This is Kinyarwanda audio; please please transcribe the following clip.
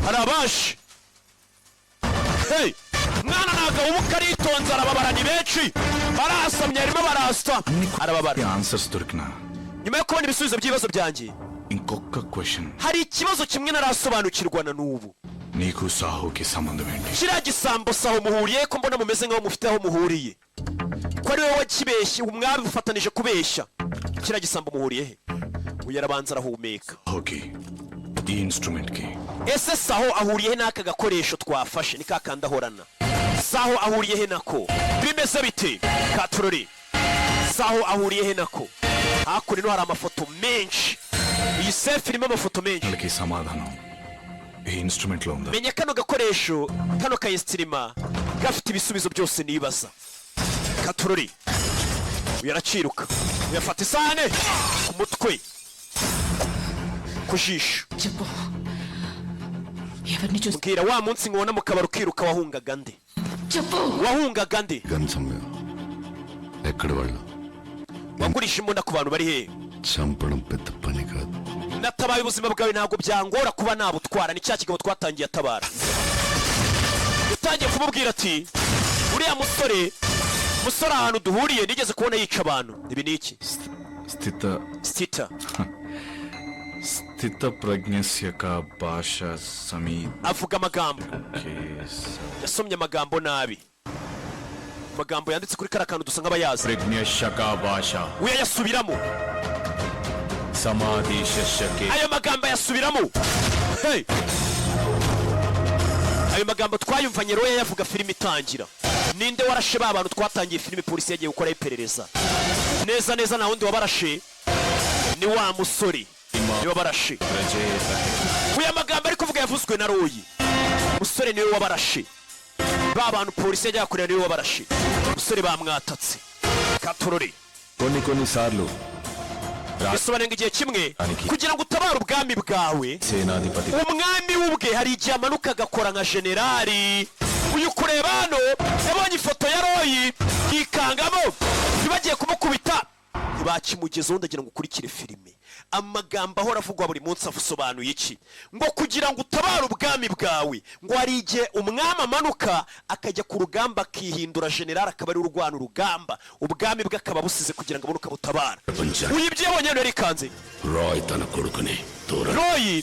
arabashi hey mwana naga umukaritonza arababara ni benshi barasamye arimo barasta arababara answers dorkna nyuma yo kubona ibisubizo by'ibibazo byanjye inkokka question hari ikibazo kimwe narasobanukirwa na n'ubu నీకు సాహుకి సంబంధం ఏంటి kiriya gisambo saho muhuriye ko mbona mumeze nk'aho mufite aho muhuriye ko ari wowe wakibeshye umwami ufatanije kubeshya kiriya gisambo muhuriye he uyu arabanza arahumeka okay ఈ ఇన్స్ట్రుమెంట్ కి ese saho ahuriye he n'aka gakoresho twafashe ni kakanda ahorana saho ahuriye he nako bimeze bite katurori saho ahuriye he nako hakurino hari amafoto menshi iyi selfie irimo amafoto menshi వాళ్ళకి సమాధానం ఈ ఇన్స్ట్రుమెంట్ లో ఉందా menya kano gakoresho kano kayestirima gafite ibisubizo byose nibaza katurori uyaraciruka uyafata isahane ku mutwe ku jisho చెప్పు ఎవరిని చూసి mbwira wa munsi nkubona mu kabari ukiruka wahungaga nde చెప్పు wahungaga nde గన్సమ్యం ఎక్కడ వాళ్ళు wagurisha imbunda ku bantu bari hehe చంపడం పెద్ద పని కాదు natabaye ubuzima bwawe ntabwo byangora kuba nabutwara ni cya kigabo twatangiye atabara utangiye kumubwira ati uriya musore ahantu duhuriye nigeze kubona yica abantu ibi ni iki స్థిత ప్రజ్ఞస్య కా భాష సమీ avuga amagambo yasomye amagambo nabi amagambo yanditse kuri kariya kantu dusa nk'abayazi ప్రజ్ఞస్య కా భాష uyayasubiramo సమాధిశస్యకే ayo magambo ayasubiramo hey ayo magambo twayumvanye roya yavuga filime itangira ninde warashe ba bantu twatangiye filime polisi yagiye gukora iperereza neza neza na wundi wabarashe ni wa musore ni wabarashe uya magambo ari kuvuga yavuzwe na royi musore niwe wabarashe ba bantu polisi yagiye gukorera niwe wabarashe musore bamwatatse katorore కొన్ని సార్లు bisobanura igihe kimwe kugira ngo utabare ubwami bwawe సేనాధిపతి umwami w'ubwe hari igihe amanuka agakora nka generali uyu kureba hano yabonye ifoto ya royi yikangamo ntibagiye kumukubita ntibakimugezeho ndagira ngo ukurikire filime amagambo ahora avugwa buri munsi asobanuye iki ngo kugira ngo utabare ubwami bwawe ngo hari igihe umwami amanuka akajya ku rugamba akihindura generali akaba ari urwana urugamba ubwami bwe akaba busize kugira ngo abunuka butabara uyibye yabonye hano yarikanze Roy తన కొడుకుని royi